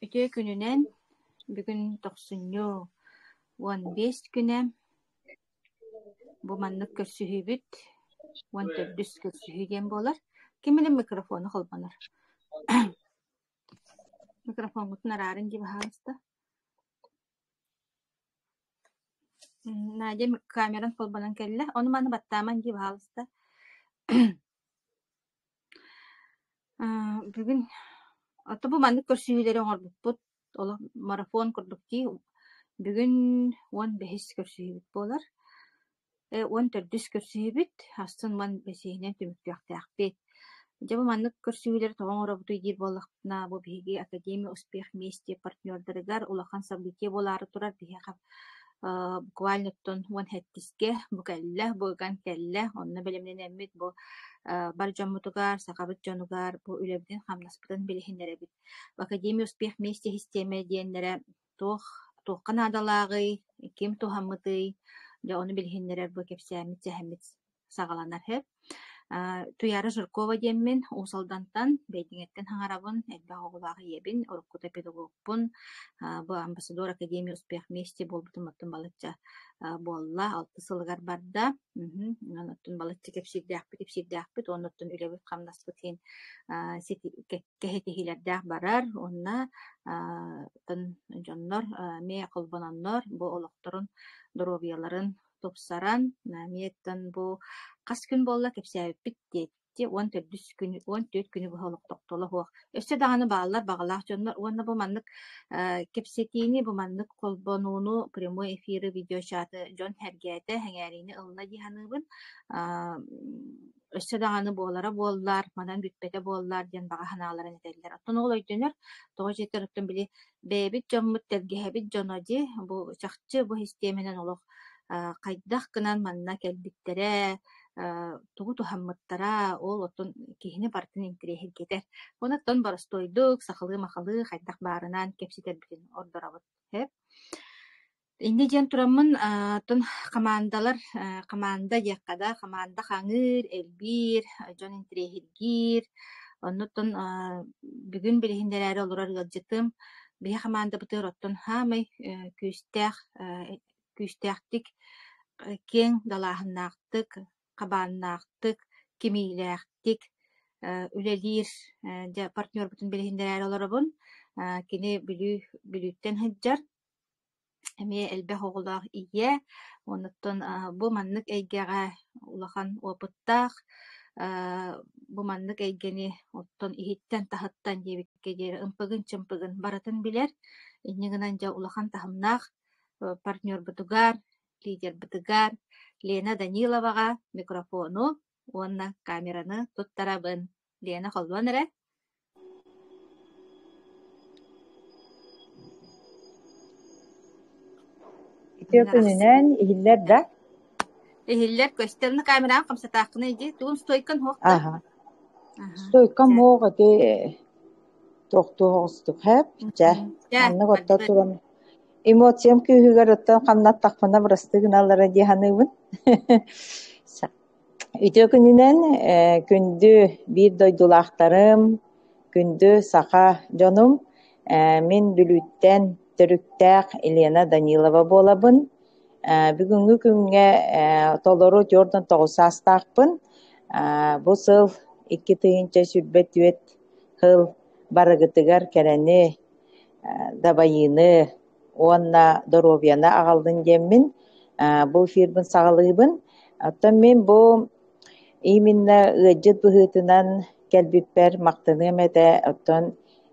Öte gününen bugün 15 güne bu manlık körsühübüt 14 körsühügen bolar. Kiminin mikrofonu kolbanır. Mikrofon gutun ararın gibi halista. Nadia kameran kolbanan kelle. Onu bana battaman gibi halista. Bugün ata bu manlık körsühüleri orbut. Ola marafon kurduk ki bugün 15 körsühübüt bolar. 14 körsühübüt hastın man besihine tümüktüyaktayakbet. Жаба маннык көрсүгүлер тоҕоҥ оробуту диир буоллахтына бу биһиги Академия успех вместе партнердарыгар улахан событие болаары турар биһиэхэ буквально оттон уон хэттиске бу кэллэ буган кэллэ онно белемненэммит бу бар дьоммутугар сахабыт дьонугар бу үлэбитин хамнаспытын билиһиннэрэ бу Академия успех вместе система диэннэрэ туохха наадалаагый ким тухаммытый дьа ону билиһиннэрэр бу кэпсээммит сэһэммит саҕаланар хэп Туяра Жиркова деммен усалдантан бәйтиңеттен хаңарабын элбэх оҕулаах иебин оруккута педагогпун бу амбассадор Академия успех вместе болбутумматтын балычча буолла 6 сылыгар барда оттун балычча кепсирдээхпит онноттун үлэбит хамнаспытын кэһитиһилэрдээх барар онна тын дьоннор мээ колбононнор бу олохторун доробияларын топсаран намиеттен бу кас күн болла кепсээбиппит диэтти 14 күнү бу холоктоктоло хуох өссө даҕаны бааллар багалаах дьоннор уонна бу маннык кепсетиини бу маннык колбонууну прямой эфиры видеочаты дьон хэргээте хэҥээрини ылна диһаныыбын өссө даҕаны буолара буоллар манан бүтбэте буоллар диэн бага ханааларын этэллэр оттон олойдөнөр тоҕо дьиэтэр оттон били бэбит дьоммут тэргэһэбит дьоноди бу чахчы бу системенен олох хайдах гынан манна келбиттере тугу тухаммыттара ол оттон киһини бартын интирэһир кетер. Онаттон барыстойдук сахалы-махалы хайдах баарынан кепситербитин ордорабыт хэп. Инди диэн тураммын тон команда диэккада команда хаҥыыр, элбир, дьон интирэһиргиир, оннуттон бүгүн билиһиннэрээри олорор ыалдьытым биһэ команда бытыыр оттон хаамай күүстээхтик кең далааһыннаахтык кабааннаахтык кимиилээхтик үлэлиир партнер бутун билиһиннэрээри олоробун кини билүүттэн хыджар эмиэ элбэх оҕулаах ийэ онуттон бу маннык эйгэҕэ улахан уопыттаах бу маннык эйгэни оттон иһиттэн таһыттан диэбикке диэри ымпыгын чымпыгын баратын билэр иннигынан дьа улахан таһымнаах партнер бутугар лидер бытыгар Лена Даниловага микрофону уонна камераны туттарабын. Лена холбон эрэ? Итиопунунан иһиллэр да? Иһиллэр көстерны камераан камсатаахкына иди туун стойкан хуокта. Ага. Стойкан моог эти тохтуоғустук хэп. Жа. Анны готта туран. Эмоциям күйүгөр оттон хамнаттахпына бырастыгыналлара диһаныыбын. Итиопунунан күндү бир дойдулаахтарым, күндү саха дьонум мен бүлүүттен төрүктээх Елена Данилова болабын. Бүгүнгү күнгө толору Жордан тоҕусаастаахпын. Бу сыл 2 тыйынча сүрбет үет хыл барыгытыгар кэрэни дабайыны уонна доробияна аҕаллын диэммин бу эфирбин саҕалыыбын. Оттон мен бу именно ыаджыт быһыытынан кэлбиппэр мактаныам этэ оттон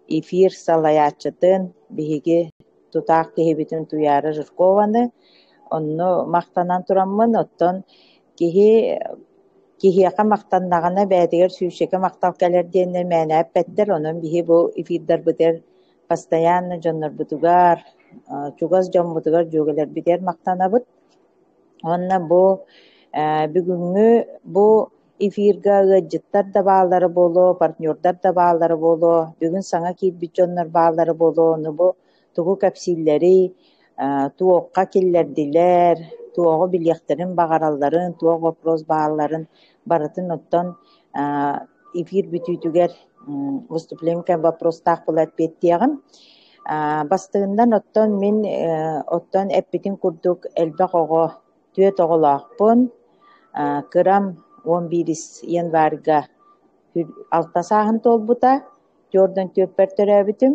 эфир салайааччытын биһиги тутаах киһибитин Туяра Жиркованы онно мактанан тураммын. Оттон киһиэхэ мактаннаҕына бээтигэр сүүрсэкэ мактал кэлэр диэннэр мээнээппэттэр онон биһи бу эфирдарбытэр постоянно дьоннорбутугар чугас дьоммутугар дьүөгэлэрбитэр мактанабыт. Онна бу бүгүнгү бу эфирга ыаджыттар да баалары боло, партнердар да баалары боло, бүгүн саҥа киирбит дьоннор баалары боло, ону бу тугу кэпсииллэри туокка киллэрдилэр, туогу билиэхтерин багаралларын, туох вопрос баалларын барытын оттон эфир бүтүүтүгэр выступление вопрос таах булат беттиягын Бастыгындан оттон мин оттон эппитин курдук элбек ого түөт оголоокпун кырам 11 январга алта сааһын толбута Жордан төппер төрөбүтүм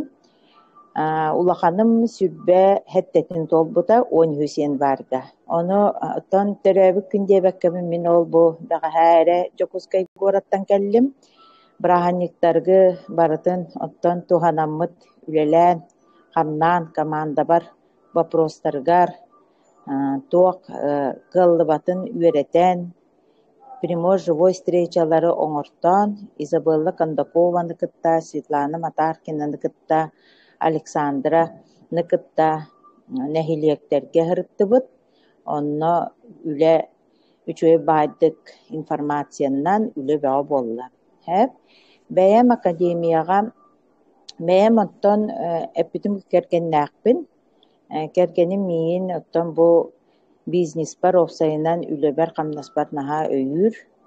улаханым сүрбэ хэттетин толбута 10 январга ону оттон төрөбүк күндебеккемин мин ол бу багаһээре жокускай гораттан келлим брааханниктаргы барытын оттон туханаммыт үлэлээн хамнаан команда бар вопростаргар туох кыллыбатын үөретэн прямой живой встречалары оҥортоон Изабелла Кондакова кытта, Светлана Матаркина кытта, Александра кытта нэһилиэктерге хырыттыбыт. Онно үлэ үчүгэй баайдык информацияннан үлэ бөҕө болла. Бэйэм академияга бэйэм оттон эппитим кэргэннээхпин. Кэргэним миин оттон бу бизнес бар офсайынан үлэбэр хамнаспат наһаа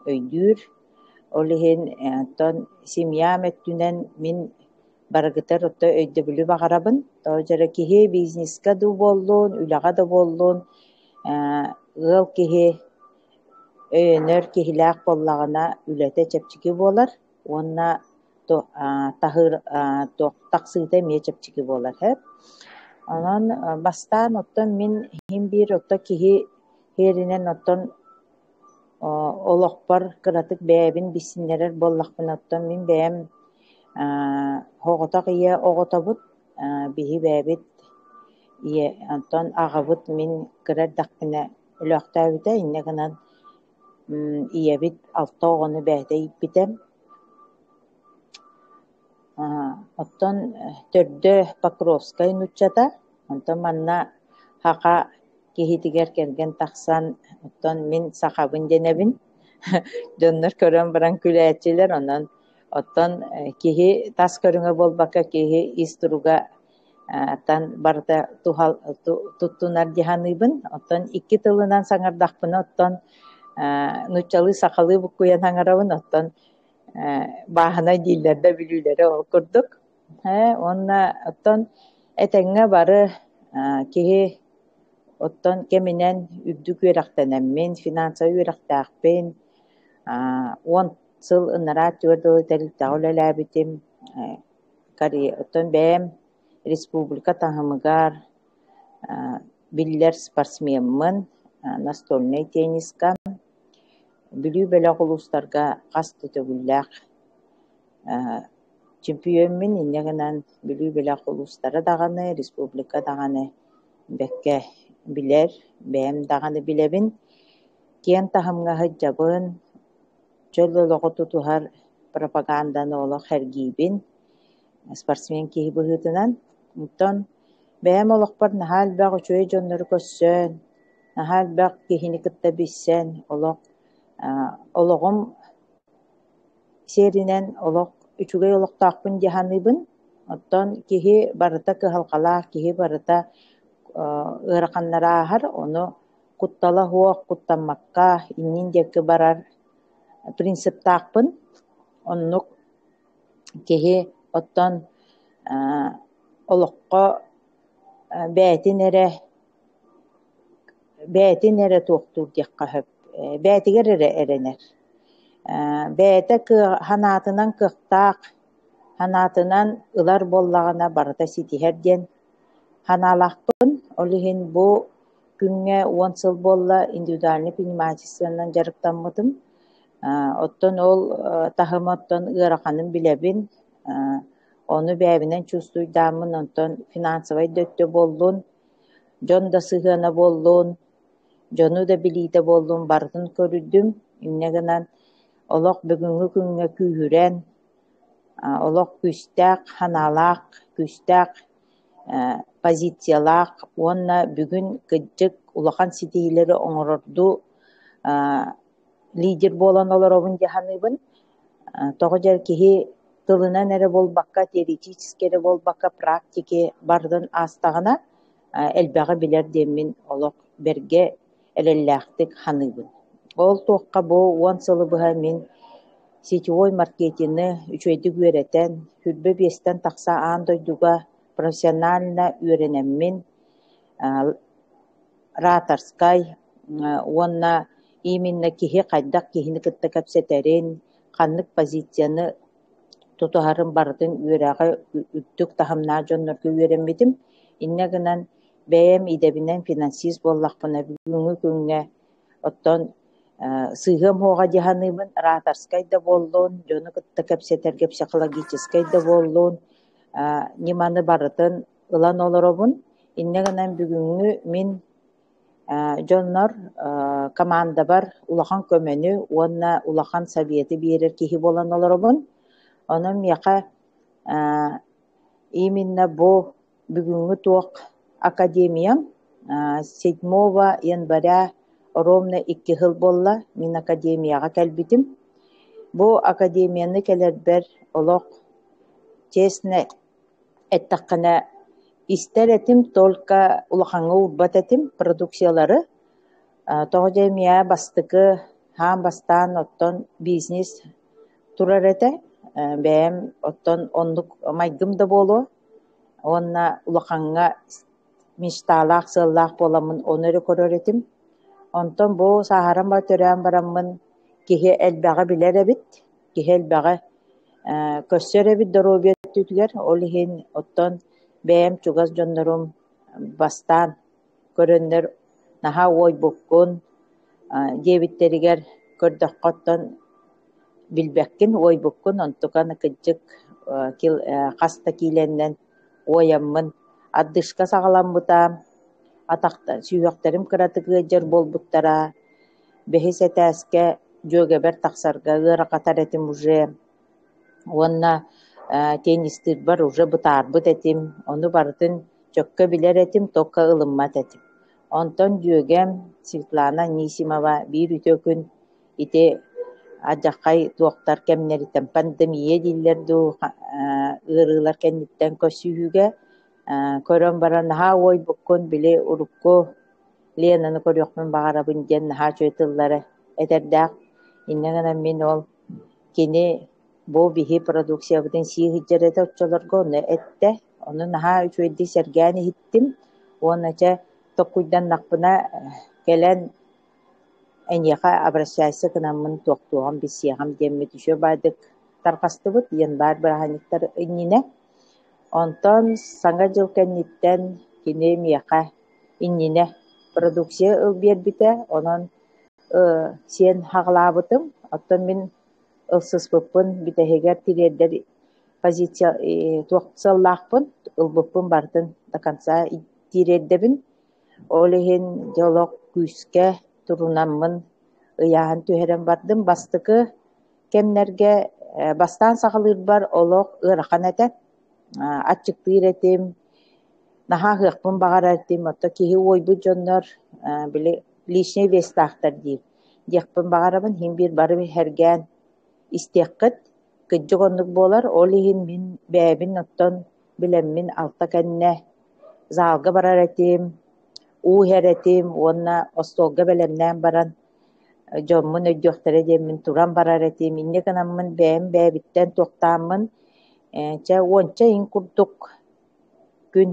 өйдүүр. Олиһин оттон семья мэттүнэн мин барагытар отто өйдөбүлү баҕарабын. Тоожара киһи бизнеска ду боллуун, үлэҕа да боллуун, ыал киһи өйөнөр киһилээх боллаҕына үлэтэ чэпчики буолар. Уонна тахсыыта эмиэ чэпчики буолар. Онон бастаан оттон мин хим биир отто киһи хиэринэн оттон олохпор кыратык бэйэбин биссиннерэр боллахпын оттон мин бэйэм хоҕотох ийэ оҕотобут биһи бэйэбит ийэ онтон аҕабыт мин кырар дахпына өлөөхтөөбүтэ инне гынан ийэбит алта оҕону бэйэтэ ийиппитэ оттон төрдө Покровскай нуччата онтон манна хака киһитигэр керген тахсан оттон мин сахабын денебин дьоннор көрөн баран күлээчилер онон оттон киһи тас көрүҥө болбакка киһи истуруга тан барыта туттунар дьаханыбын оттон икки тылынан саҥардахпын оттон нуччалыы сахалыы буккуйан хаҥарабын оттон бааһына дииллэрдэ билүүлэри ол курдук. Онна оттон этэҥҥэ бары киһи оттон кэминэн үрдүк үөрэхтэнэммин, финансовый үөрэхтээхпин, 10 сыл ыннараа түөрдөө тэлиттаҕа үлэлээбитим. Оттон бэйэм республика таһымыгар биллэр спортсменмын, настольный тенниска, билүү бөлөг улустарга хас төтөгүллээх чемпионмин иннегынан билүү бөлөг улустара даҕаны, республика даҕаны бэккэ билэр, бэйэм даҕаны билэбин. Киэн таһымҥаһы дьабын, чөл олоҕо тутуһар пропаганданы олох хэргиибин, спортсмен киһи быһыытынан. Онтон бэйэм олохпор наһаа элбэх үчүгэй дьоннору көссөөн, наһаа элбэх киһини кытта биссэн олоҕум сиэринэн олох үчүгэй олохтоохпун дьаханыбын. Оттон киһи барыта кыһалҕалаах, киһи барыта ыараханнарааһар ону куттала хуох, куттаммакка иннин диэки барар принциптаахпын. Оннук киһи оттон олоххо бээтин эре туохтуур диэххэ хөп бээтигэр эренер. Бээтэ ханаатынан кыахтаах, ханаатынан ылар боллаҕына барыта ситиһэр диэн ханаалаахпын. Олиһин бу күҥҥэ 10 сыл болла индивидуальный предпринимательствонан жарыктаммытым. Оттон ол таһыма оттон ыараханын билэбин. Ону бэйэбинэн чувствуйдааммын, онтон финансовый дөттө боллун, дьон да сыһыана боллун, дьону да билиитэ боллун барытын көрүдүм. Иннегынан олох бүгүҥҥү күҥҥэ күүһүрэн, олох күстээк, ханаалаах, күстээк позициялаах, уонна бүгүн кыдьык улахан ситиилери оҥорорду лидер буолан олоробун дьаханыбын. Тоҕо дьэр киһи тылынан эре болбакка, теоретически эре болбакка практики бардын астаҕына элбэҕи билэр диэммин олох берге эрэллээхтик ханыбын. Ол туохха бу 10 сылыбыһа мин сетевой маркетинны үчүгэйдик үөрэтэн, хүрбэ биэстэн тахса аан дойдуга профессионально үйренеммин ратарскай уонна именно киһи хайдах киһини кытта кэпсэтэрин ханнык позицияны тутуһарын бардын үөрээҕэ үттүк тахамнаа дьоннорго үөрэммитим инне гынан бэйэм идэбинэн финансист буоллахпына бүгүҥү күҥҥэ оттон сыыһым хуоҕа дьаһаныыбын ратарскай да буоллуун дьону кытта кэпсэтэргэ психологическай да буоллуун ниманы барытын ылан олоробун инне гынан бүгүҥү мин дьоннор команда бар улахан көмөнү уонна улахан советы биэрэр киһи буолан олоробун онон яка именно бу бүгүҥү туох академиям 7 января ровно 2 хыл болла мин академияга кэлбитим. Бу академияны келербер олох честно эттаккана истер этим только улахаңа урбат этим продукциялары тоҕодемия бастыкы хаан бастаан оттон бизнес турар эте бэм оттон оннук майгым да болуо онна улахаңа мечталаах сыллаах боламын онөрө көрөр этим. Онтон бу сахаран ба төрөөн бараммын киһи элбэҕэ билэр эбит киһи элбэҕэ көссөр эбит дорообият түтүгэр ол иһин оттон бэм чугас дьоннорум бастаан көрөннөр наһа уойбуккун диэбиттеригэр көрдөккоттон билбэккин уойбуккун онтукан кыдьык хаста кииленнен уойаммын аддышка саҕаламмытаам атахта сүүөктерим кыратыгыыдьар болбуттара бэһис этээскэ дьүөгэбэр тахсарга ыаракатар этим уже уонна теннистир бар уже бытаарбыт этим ону бартын чөккө билэр этим токка ылыммат этим. Онтон дьүөгэм Светлана Нисимова биир үтө күн ити адьаххай туохтар кэмнэритэн пандемия диллер ду ыарыылар кэнниттэн көссүүгэ көрөн бара наһа уойбуккун били урукку Ленаны көрүөхмүн баҕарабын диэн наһа чуйтыллары этердээх иннэгэна мин ол кини бу биһи продукциябытын сииһидьэр эте оччолорго ону этте ону наһа үчүөйдии сэргээн иһиттим уонача токкуйдан накпына келен эниэхэ обращайся кынаммын туохтуоҕам биссиэхам диэмми түшүө баадык тархастыбыт янбаар быраһаниттар иннине. Онтон саҥа дьыл кэнниттэн кини миэхэ иннине продукция ылбиэрбитэ онон сиэн хаҕалаабытым оттон мин ылсыспыппын битэһигэр тириэрдэр позиция туохсаллаахпын ылбыппын бартын до конца тириэрдэбин ол иһин дьолок күүскэ турунаммын ыйааһын түһэрэн бардым бастыкы кэмнэргэ бастаан саҕалыырбар олох ыарахан этэ аччыктыыр этим наһа ыахпын баҕара этим отто киһи уойбут дьоннор били лишний вестаахтар диэхпин баҕарабын хин биир бары хэргээн истиэххит кыдьык оннук буолар ол иһин мин бээбин оттон билэммин алта кэннэ заалга барар этим уухэр этим уонна остуолга белэмнээн баран дьоммун өйдүөхтэрэ диэммин туран барар этим инне гынаммын бэйэм бээбиттэн туохтааммын уонча ин курдук күн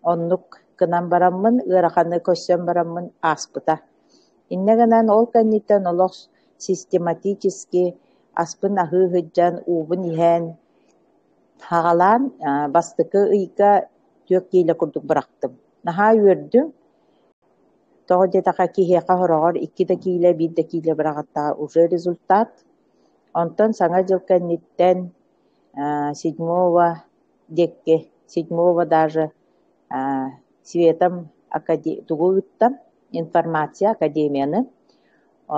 оннук кынан бараммын ыараханы көссөн бараммын ааспыта инне гынан ол кэнниттэн олох систематически аспын аһыыһыдьан уубун иһэн хаҕалаан бастыкы ыйга түөк киилэ курдук барахтым наһаа үөрдүм тоҕо-дьэтаха киһиэхэ хороҕор 2 киилэ 1 киилэ бараҕаттаҕа уже результат. Онтон саҥа дьыл кэнниттэн 7 даже Светом тугуыттам информация академияны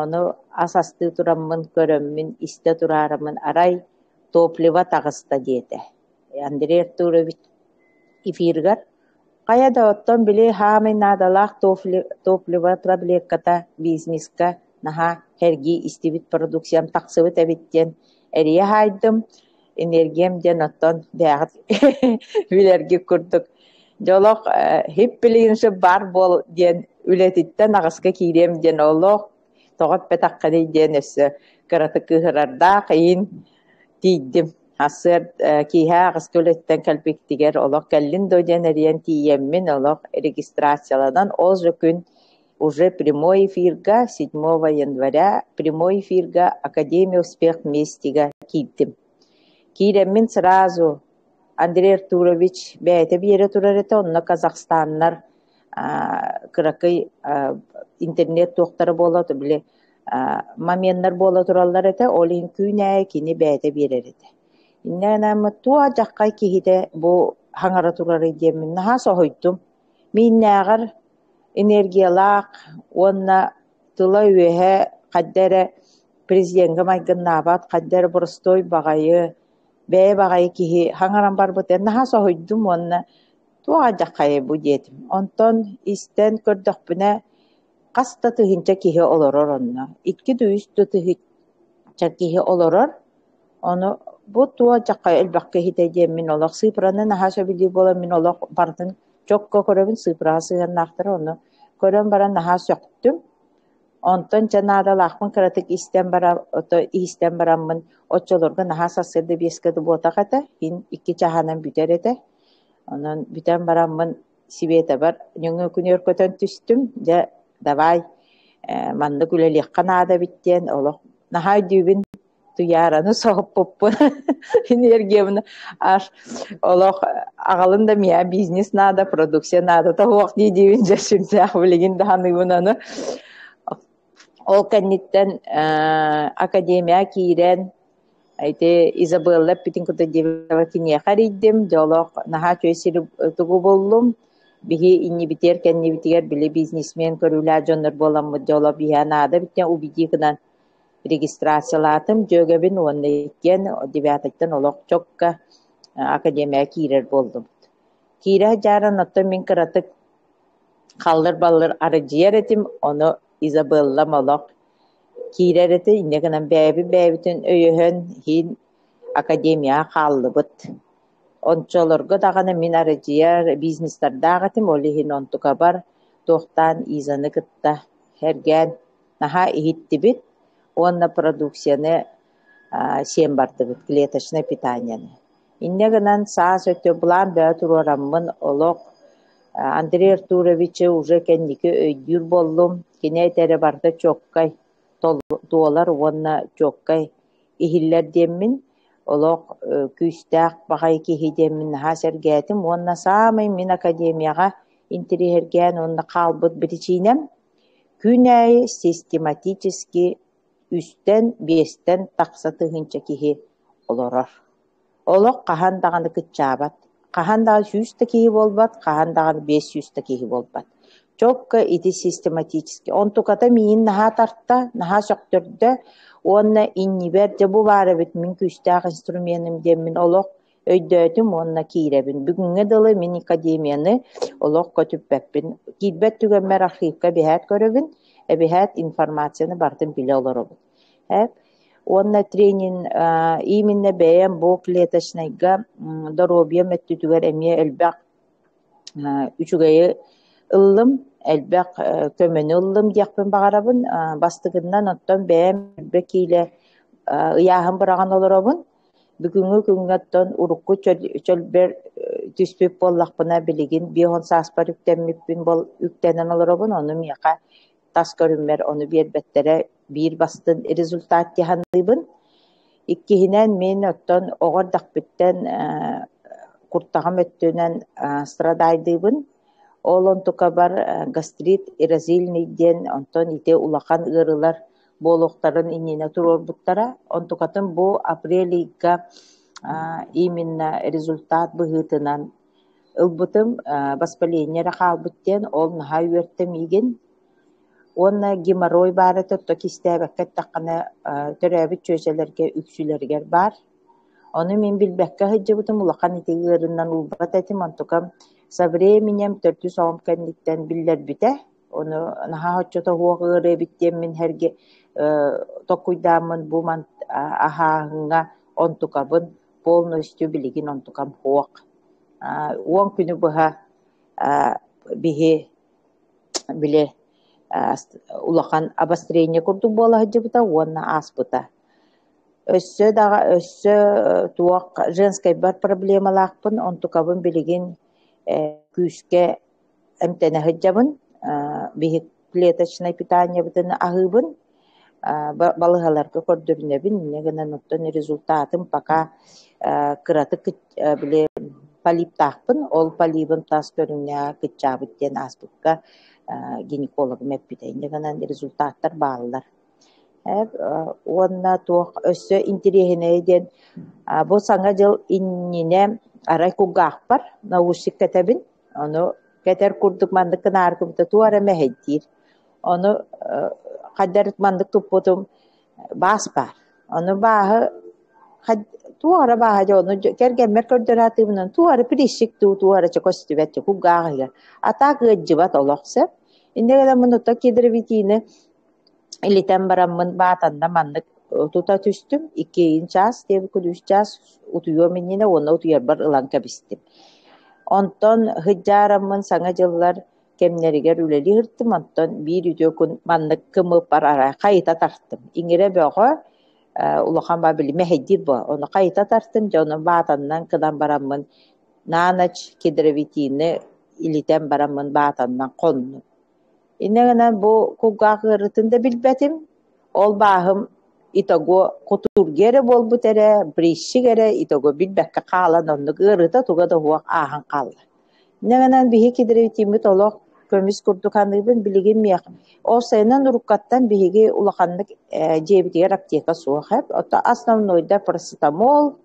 ону асасты тураммын көрөммүн исте тураарымын арай топливо тагыста диэте Андрей Артурович эфиргар каяда оттон били хаамый наадалаах топливо проблекката бизнеска наһа hergi istibit продукциям таксыбыт эбиттен эрие хайдым энергиям ден оттон бээгат билерги курдук жолок хиппилигинсе бар бол диэн үлетиттен агаска киирем диэн олох тоҕот бетаккады диэн өссө кыраты кыһырарда кыйын тийдим Hasır kiha qıskületten kalpiktiger olaq kallin dojen eriyen tiyemmin olaq registrasyaladan ozra gün уже прямой эфирга 7 января прямой эфирга Академия успех вместига киттим. Киреммин сразу Андрей Артурович бәйте биере турар эте онна Казахстаннар кыракый интернет тоқтары болот биле моменттар бола тураллар эте олин күнә кини бәйте биерер эте. Иннәнәм туа жаққай кихите бу хаңара турары демин наха соһойдум. Миннәгәр энергиялак онна тыла үеһе каддәре президентка майгыннабат каддәре борстой багайы бәе багайы кихи хаңаран барбыт наха соһойдум онна туа жаққай бу детим. Онтон истен көрдөкпүнә каста тыһынча кихи олорор онна. Икки дүйүс тыһынча кихи олорор. Onu bu tuğa жаққа elbaqqa hiteceğim min olaq sıpranı nahaşa bildiği bola min olaq bardın çok kokorabın sıprağı sığırnaktır onu koran bara nahaş yoktüm ondan canada laqmın karatık isten baramın oçolorga nahaş asırdı beskedi bota kata hin iki çahanan büter ete onun büten baramın sibete bar nöngü günür kötön tüstüm ja davay mandı gülelik kanada bitten olaq nahay dübün Yaranı soğuk popun enerjimini ar Allah ağalında miya biznes nada produksiya nada ta vakti deyince şimdi bilgin daha neyunanı o kanitten akademiya kiren ayte Isabella Pitinkuta devakiniye xariddim jolok naha çöysiri tugu bollum bihi inni biterken ni bitiger bile biznesmen körüler jonlar bolamı jola biha nada bitten u bidikinan registrasyalaatım jögebin onda ikken dibiataktan olaq çokka akademiya kirer boldum. Kire jaran otta min karatık kallar ballar arıcıyer etim onu Isabella olaq kirer eti inneganan bäbitin öyöhön hin akademiya kallı bıt. Onçolorga dağana min arıcıyer biznesler dağıtım oli hin ontuka bar tohtan izanı kıtta hergen naha ihitti bit Онна продукцияны сем барды клеточное питание. Иннегенан саас өтө булан бә турараммын олоқ Андрей Артурович уже кенники өйдүр боллум. Кине тере барды чоккай туолар онна чоккай ихиллер деммин олоқ күстәк багай кихи деммин хасергәтим онна самый мин академияга интерьерген онна калбыт биричинем күнәй систематически üstten besten taqsatığınca kihi olorar. Olaq qahan dağını kıtçabat. Qahan dağı 100 kihi bolbat, qahan dağı 500 kihi bolbat. Çok iti sistematiski. On tukata min naha tartta, naha söktürde, onna inniber bu var bit min küstaq instrumentim demin olaq öydötüm onna kirebin. Bugünkü dalı min akademiyanı olaq kötüpbepin. Gidbet tügenmer arxivka bihat görübün. Bihat informasyonu bardın bile olur. Hep onunla trenin iminne beğen bu kletaşnayga darobiyam ettütüger emiye elbaq üçügeyi ıllım elbaq kömeni ıllım diyakpın bağarabın bastıgından ottan beğen bekiyle ıyahın bırağın olurabın bugünkü güngattan urukku çölber tüspüp bollaqpına biligin bihon saspar yüktenmipin bol yüktenen olurabın onu miyaka tas görünmer onu bir bettere bir bastın rezultat yahanlıybın. İkkihinen men ottan oğur dakbitten kurtağım öttünen stradaydıybın. Olon tukabar gastrit erazil neyden ondan ite ulaqan ırılar boluqların inine turorbutlara. On tukatın bu apreliga iminna rezultat bıhıtınan ılbıtım baspalenye raqalbıtten ol naha üertem igen. Onna gimoroy bары tuttu kistebekket taqana töröbüt çöselerge üksülerger bar. Onu min bilbekke hıcıbıtım ulaqan itigirından ulbat etim antukam savreminем 410 kendikten biller bite. Onu naha hoçota huağırı bitten min herge tokuydamın bu man ahağına ontukabın polnostü biligin ontukam huaq. Uan günü buha bihi bile улахан обострение курдук буола хаджыбыта уонна ааспыта Өссө туақ женскай бар проблемалаақпын, онтукабын билигин күүске эмтенеһыджабын, биһик клеточное питание бытын аһыыбын, балыһаларга көрдөрүнэбин, иннегенен оттон результатын пока кыраты биле полиптаахпын, ол полибын тас көрүннэä кытчаабыт диэн ааспыкка гинекологум эппитэ, иннегенен результаттар бааллар. Уонна туох өссө интересинэйи диэн бу саҥа дьыл иннине арай куггаахпар наушник кэтэбин, ону кэтэр курдук мандык кынаар кыбыта туара мэһэддиир, ону хаддарык мандык туппутум бааспаар, ону бааһы туара бааһа дьэ ону кэргэммэр көрдөрөатыыбынан туара прищик туара чокостүбэт куггааһыга атаа кыаджыбат олохсэ иннегенен мунута кедировитиини илитэн бараммын баатанна маннык тута түстүм 2 час теби күлүс час утуйуо миннине уонна утуйарбар ылан кэбистим. Онтон хыджаараммын саҥа дьыллар кемнеригер үлели хырттым, онтон биир үтүө күн маннык кымыппар арай хайыта тартым. Иҥире бөҕө улахан баа били мэһэддир бо, ону хайыта тартым, дьону баатаннан кыдан бараммын наанач кедировитиини илитэн бараммын баатаннан хоннум. Иннегенен бу куггаахырытын да билбэтим, ол бааһым итого кутургере болбут эре, брищигере итого билбэкке хаалан онну гырыта туга да хуак ааһан хаалла. Иннегенен биһи кедировитиимит олох көмүс курдуканыыбын билигин миэх осайынан уруккаттан биһиги улаханнык диэбитигер аптека суохап, отто основнойда парацетамол,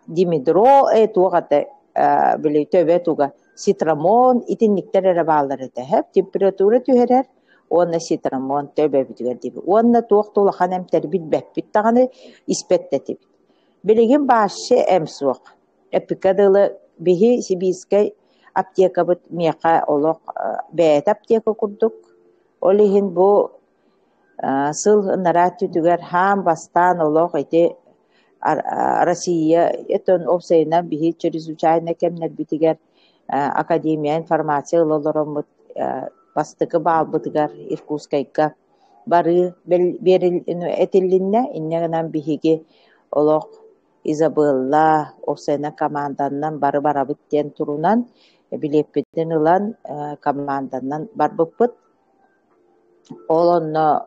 димедро тугата били төбө туга ситрамон итинниктер эре баалар этэһэп, температура түһэрэр, уонна ситрамон төбө бүтүгэр диби. Уонна туох тулахан эмтер билбэппит таганы испеттетибит. Билигин баашчы эм суох. Эпикадылы биһи сибискай аптекабыт миэха олох бэйэт аптека курдук. Олиһин бу сыл ыннараа түтүгэр хаам бастаан олох эти Россия этон опсайынан биһи чрезвычайно кемнер битигер академия информация ылолороммут бастыкы баалбытыгар Иркутскайга бары берил этиллинне иннегенен биһиги олох Изабелла опсайна команданнан бары барабыт диэн турунан билеппитин ылан команданнан барбыппыт. Олонно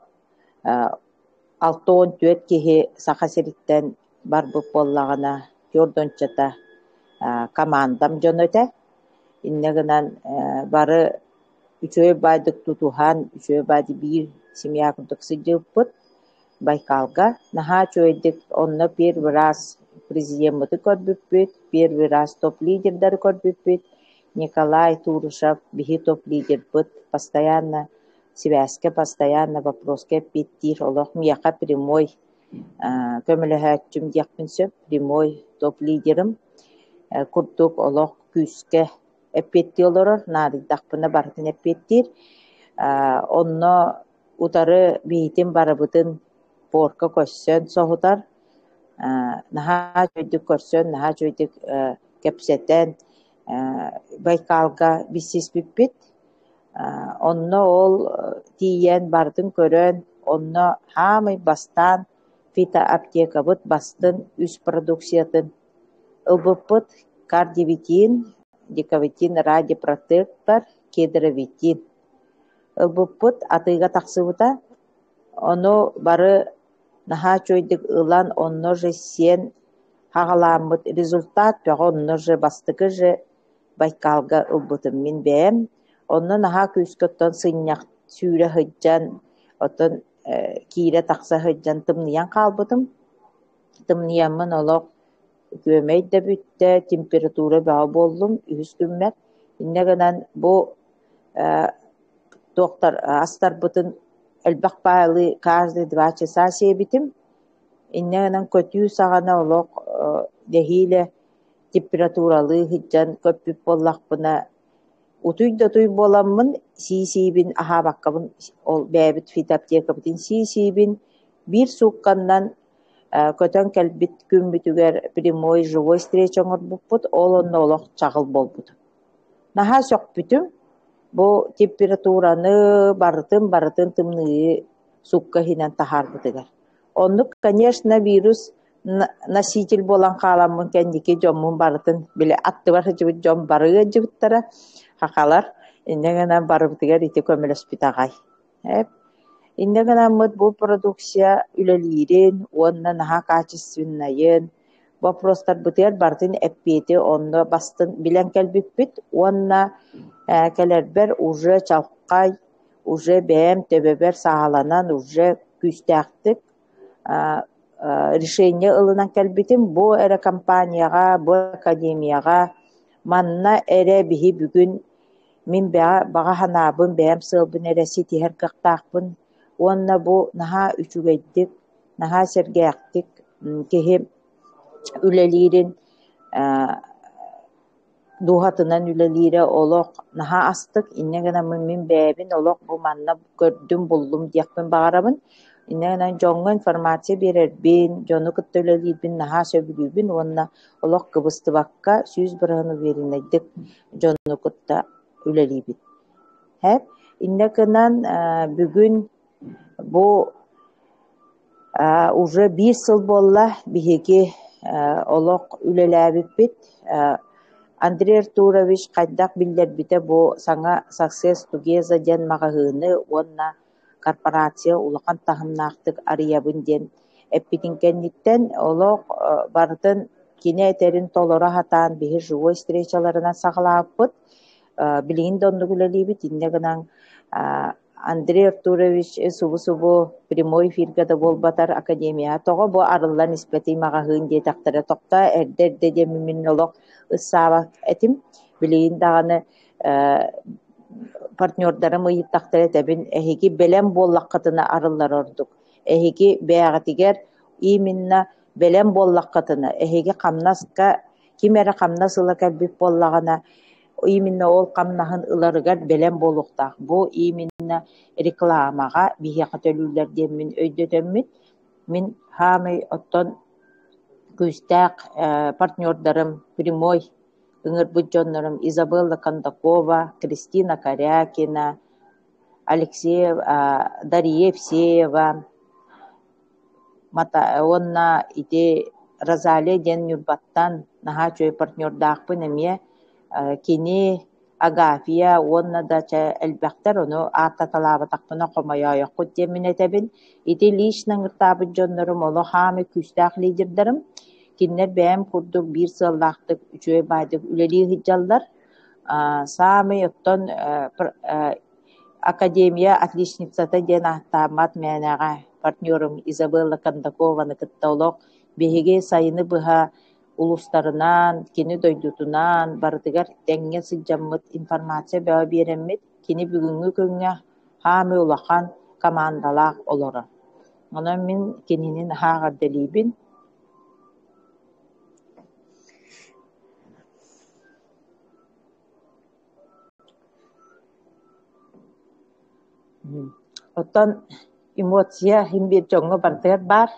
6-10 киһи сахасириттен барбыт боллагана Йордончата командам жонөтэ. Иннегенен бары үчөй байдык тутухан, үчөй байды биир семья курдук сыдьыппыт Байкалга. Наха чөйдик онно первый раз президенты көрбүппүт, первый раз топ-лидердер көрбүппүт. Николай Турышев биһи топ-лидерпыт, постоянно связке, постоянно вопроске питтир, олох мияка прямой көмөлөһөөчүм диэкпинсөп, прямой топ-лидерым курдук олох күүске эппетти олорор, наадыдахпына бартын эппеттир. Онно утары биитин барабытын порка көссөн соһутар, наха чөйдүк көрсөн, наха чөйдүк кепсетен Байкалга биссиспиппит. Онно ол тиен бартын көрөн, онно хамый бастан фита аптекабыт бастын үс продукциятын ылбыппыт кардивитин, декавитин, радиопротектор, кедровитин. Ылбыппыт атыга тахсыбыта, ону бары наха чөйдүк ылан онно же сен хагаламмыт результат, онно же бастыкы же Байкалга ылбытым мин бэм. Онно наха күүскөттөн сыннyak сүүрэ хыджан, отон киирэ тахса хыджан тымныян калбытым. Тымныянмын олох көмөй да бүтте, температура баа болдум, үһүс күммэт. Иннегенен бу доктор астарбытын элбак баалы каждый 2 часа себитим. Иннегенен көтүү сагана олох дехиле температуралы хыджан көппүп боллакпына утуй боламмын, сисибин ахабаккабын ол бэбит фит аптекабытын сисибин бир сукканнан көтөн келбит күмбүтүгер прямой живой встречоңор буппут, ол онно олох чагыл болбут. Наха сөкпүтүм, бу температураны барытын тымныы сукка хинен тахарбытыгар. Оннук, конечно, вирус носитель болан кааламмын кендики жоммун барытын биле аттыбар жыбыт жом барыга жыбыттара хакалар иннегена барыбытыгар ити көмөлөспүт агай. Иннегенаммыт бу продукция үлелирин, онна наха качественнайын, вопростар бытыгар бартын эппети онно бастын билен келбиппит, онна келербер уже чалкай, уже бэм төбөбер сааланан, уже күстәктик решение ылынан келбитим бу эре компанияга, бу академияга манна эре биһи бүгүн мин бага ханабын бэм сылбын эреси тиһер кыктаакпын. Онна бу наха үчүгейдик, наха сергээктик, киһи үлелирин дуһатынан үлелире олох наха астык, иннегена мин бэбин олох бу манна көрдүм буллум диякпын багарабын. Иннегенен жоңго информация берербин, жону кытта үлелирбин, наха сөбүлүбүн, онна олох кыбыстыбакка сүүз бырыгыны беринайдык жону кытта үлелибин. Иннегенен бүгүн бу уже 1 сыл болла биһиги олох үлелээбиппит. Андрей Артурович кайдак билдербите бу саңа Success Together ден магаһыыны онна корпорация улахан тахымнаактык арыябын ден эппитинкенниттен олох бартын кине этерин толора хатаан биһи живой встречаларына сагалааппыт. Билигин донну үлелибит иннегенен Андрей Артурович субу прямой эфиргада болбатар академия того бу арыллан испети магаһыын диетактара токта эрдерде демимин олох ыссаабак этим билигин даганы партнердарым ыйыттактар этебин эһиги белем боллаккатына арыллар ордук. Эһиги бээгатигер именно белем боллаккатына эһиги камнаска кимере камнас ыла кэлбип боллагана именно ол камнаһын ыларыгар белем болуктаах. Бу именно рекламага биһиэхэ төлүүлэр диэн мин өйдөтөммүт. Мин хаамый оттон күстаак партнердарым прямой ыҥырбыт дьоннорум Изабелла Кондакова, Кристина Корякина, Алексеева, Дарья Евсеева, онна ити Розалия ден Нюрбаттан наха чөй партнердаахпын эмие кини Агафия онна да элбэхтер ону аата талаабатахпына хомайоойоккут диэмин этебин. Ити лично ыңыртаабыт дьоннорум оло хаамы күстаах лидердарым киннер бэм курдук 1 сыллаахтык үчүгэй баайдык үлелии хыджаллар. Самый оттон академия отличницата диэн ааттаамат мээнээҕэ партнерым Изабелла Кондакованы кыттаолох биһиги сайыны быһа улустарынан, кини дойдутунан барытыгар теңҥе сылдьаммыт информация бөҕө биэреммит кини бүгүҥҥү көҥҥө хаамы улахан командалаах олоро. Онон мин кининин хаагардалиибин. Оттон эмоция химбир жоңго бартыгар бар.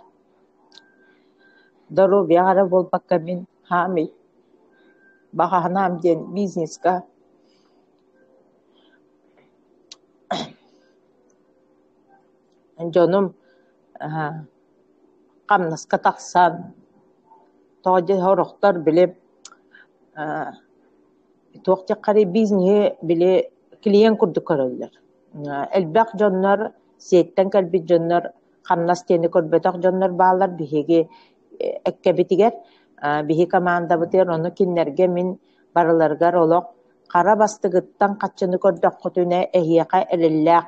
Здоровьяга болбакка мин хаамый багаһынаам диэн бизнеска дьонум камнаска тахсан тоҕо хорохтор биле туохтяккары бизнес биле клиент курдук көрөллөр. Элбэх дьоннор сиэттэн кэлбит дьоннор камнас тиэни көрбөтөх дьоннор баалар биһиги эккебитигер биһи командабытыгар ону киннерге мин барыларгар олох кара бастыгыттан каччыны көрдөххүтүнэ эһиэхэ элеллээх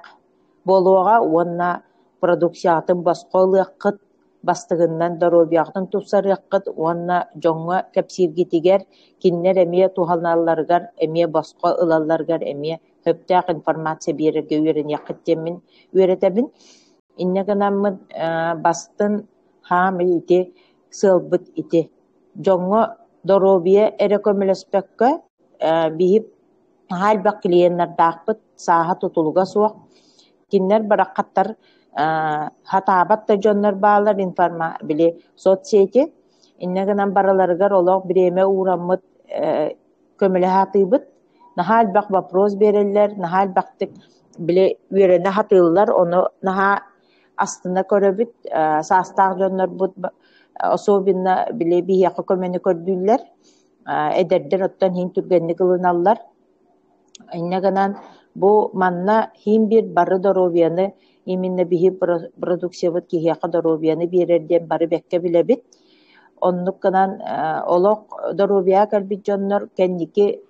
болуоҕа уонна продукциятын басқолыаххыт бастыгыннан доробиахтын тусарыаххыт уонна жоңҥо кэпсииргитигер киннер эмиэ тухалналларгар эмиэ басқо ылалларгар эмиэ höptäэх информация биэрэргэ үөрэниэххит диэммин үөретэбин. Иннегенаммыт бастын хаамы ити сылбыт ити жоңҥо доробия эре көмөлөспөккө биһи хаалбак клиеннардаахпыт сааха тутулуга суох киннер бараккаттар хатаабат да дьоннор баалар били соцсети иннегенан бараларыгар олох биреме uuramмыт көмөлөһаатыыбыт наһаалбак вопрос береллер наһаалбактык биле үөрэне хатыыллар ону наһа астына көрөбүт саастаах дьоннорбут особенно биле бияка көмөнү көрдүллер эдердер оттон хин түргенни кылыналлар. Иннеганан бу манна хин бир бары доробияны именно биһи продукциябыт киһиэхэ доробияны биэрэрдиэн бары бэккэ билэбит. Оннук гынан олох доробия кэлбит дьоннор кэнники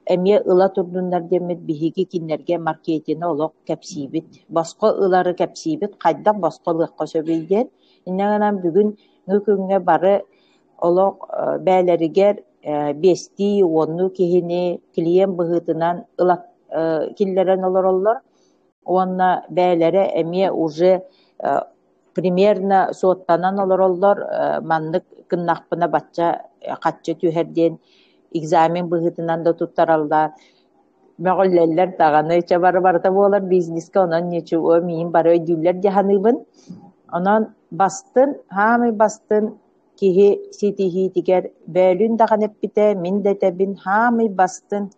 эмиэ ыла турдуннар диэммит биһиги киннерге маркетини олох кэпсиибит. Босхо ылары кэпсиибит, хайдах босхо лыахха сөбүлдиэн. Иннеганан бүгүн нүкүҥҥэ бары олох бээлэригэр бести уонну киһини клиент быһыытынан ылак киллэрэн олороллор. Уонна бээлэре эмиэ уже примерно суоттанан олороллор маннык кыннахпына бачча хаччы түһэрдиэн экзамен быһыытынан да туттараллар. Мөҕөллэллэр таҕаны чабары барыта буолар бизнеске онон нечуо миин бары өйдүүллэр дьаһаныбын. Онон бастын, хаамый бастын киһи ситиһиитигэр бөөлүүн даҕан эппитэ, мин да этэбин хаамый бастын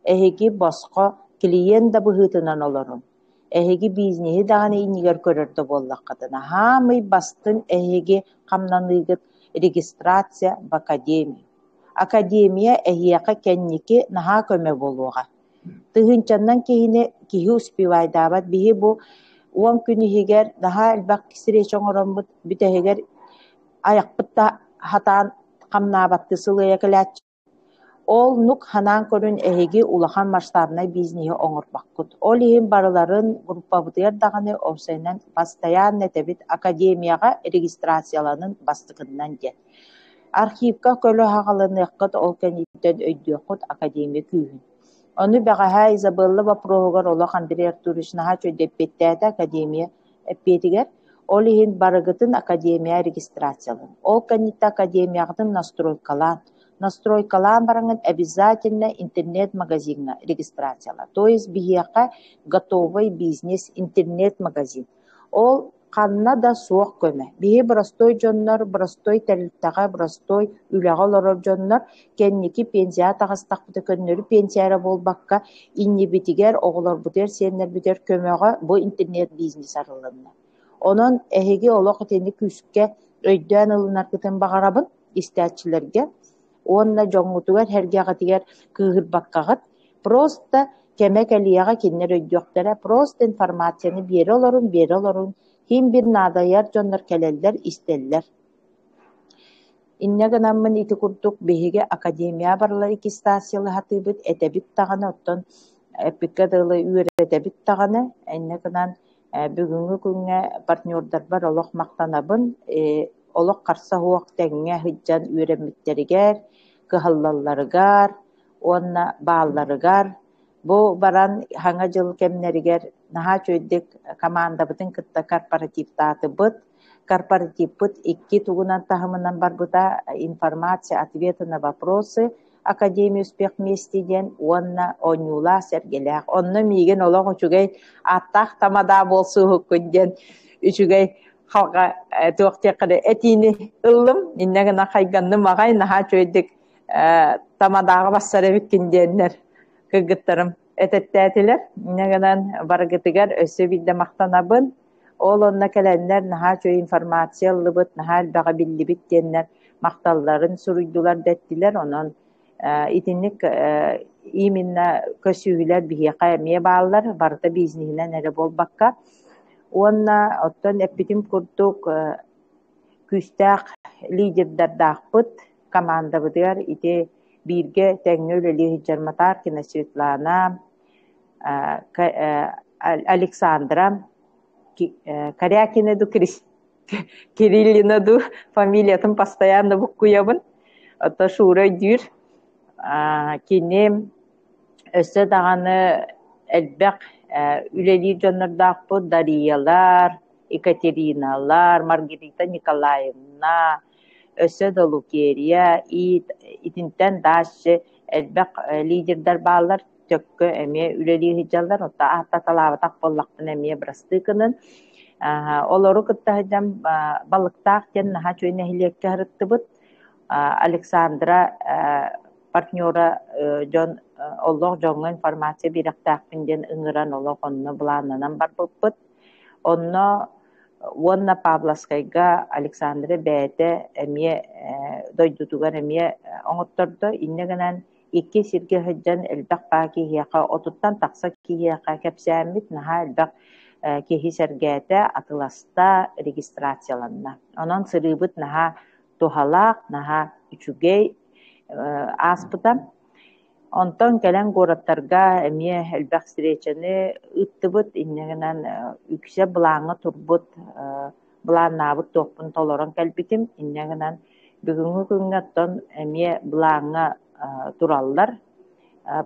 эһиги босхо клиент да быһыытынан олорун. Эһиги бизнеси даҕаны иннигэр көрөрдө буоллаххатына. Хаамый бастын эһиги хамнаныыгыт регистрация в академию. Академия эһиэхэ кэнники наһаа көмө болуоҕа. Тыһынчаннан киһи успевайдаабат биһи бу уон күнүһигэр наһаа элбэх сирэйчэ оҥороммут бүтэһигэр айахпытта хатаан хамнаабатты сылыйа кэлээччи. Ол нук ханаан көрүн эһиги улахан масштабнай бизнеси оҥорбаккут. Ол иһин барыларын группабытыгар даҕаны овсайынан постоянно этэбит академияга регистрацияланын бастыгыннан диэн. Архивка көлө хаҕалыныаххыт ол кэнниттэн өйдүөххүт академия күүһүн. Ону бэҕэһэ Изабелла Бопрогар олох Андрей Артурович наһаа чөйдөппеттээти академия эппиэтигэр ол иһин барыгытын академия регистрациялан. Ол кэннитте академиягытын настройкалаан бараңын обязательно интернет-магазинна регистрациялар. То есть биһиэхэ готовый бизнес интернет-магазин. Ол ханна да суох көмө. Биһи простой дьоннор, простой тәрилтэҕэ, простой үлэҕэ олорор дьоннор кэнники пенсия таҕастахпыта көннөрү пенсияра буолбакка иннибитигэр оҕолорбутер сиэннэрбитер көмөҕө бу интернет бизнес арылынна. Онон эһиги олох итини күскэ өйдөөн ылынаргытын баҕарабын истээччилэргэ. Уонна жоҥҥутугар хэргэҕэтигэр кыыһырбаккаҕыт просто кэмэ кэлиэҕэ киннэр өйдүөхтэрэ просто информацияны биэри олорун хин бир наадайар дьоннор кэлэллэр истэллэр. Иннеганаммын ити курдук биһиге академия барылар ики стасиялы хатыыбыт этэбит таҕаны оттон эппикке дылы үөретэбит таҕаны. Иннеганан бүгүнгү күнгэ партнердар олох мактанабын олох харса хуох тэҥҥэ хыдьан үөрэммиттеригэр кыһаллалларыгар уонна баалларыгар бу баран хаҥа дьыл кэмнэригэр наһаа чөйдүк командабытын кытта корпоративтаатыбыт. Корпоративпыт икки тугунан таһымынан барбыта информация, ответы на вопросы Академия успех вместе диэн уонна оññуулаа сэргэлээх. Онно миигин олох үчүгэй аттаах тамадаа болсуухуккун диэн үчүгэй халга туохтиэккэдэ этини ыллым иннэгина хайганны маҕай наһаа чөйдүк тамадааҕа бассарабиккин диэннэр кыггыттарым этэттээтилэр. Иннэгинан барыгытыгар өссө бидде мактанабын. Ол онна кэлэннэр наһаа чөй информацияллыбыт, наһаа элбэҕэ биллибит диэннэр макталларын суруйдулар дэттилэр. Онон итинник именно көсүүлэр биһиэхэ эмиэ бааллар барыта бизнесинен эре болбакка. Уонна оттон эппитим курдук күстээх лидердардаахпыт командабытыгар ити бииргэ тэҥҥэ үлэлии Жарматаркина Светлана, Александра, Корякина ду Кириллина ду фамилиятын постоянно буккуябын. Отто шуурай дүүр кини өссө даҕаны элбэх үлэлии дьоннордаахпыт Дариялар, Екатериналар, Маргарита Николаевна, өссө да Лукерия, итинтен даашы элбэх лидердар баалар төккө эмиэ үлэлии хыдьаллар, отта аата талаабатах боллахтын эмиэ брастыыкынын. Олору кыттаһыдьан балыктаах диэн наһаа чөй нэһилиэккэ харыттыбыт. Александра партнера дьон оллох жоңго информация бирэхтаахпын диэн ыҥыран олох онно булаананан барбыппыт. Онно Уонна Павловскайга Александра бәйте әмие дойдутугар әмие оңоттордо иннегенен икки сирге хыджан элбек баа кихияка отуттан такса кихияка кепсәмит наха элбек кихи сергәте атыласта регистрацияланна. Онон сырыбыт наха тухалак наха үчүгей аспыта. Онтон келен гораттарга эмие элбек встречаны ыттыбыт иннегенен үксе булаңы турбут булааннаабыт топпун толорон келбитим иннегенен бүгүнгү күнгөттөн эмие булаңы тураллар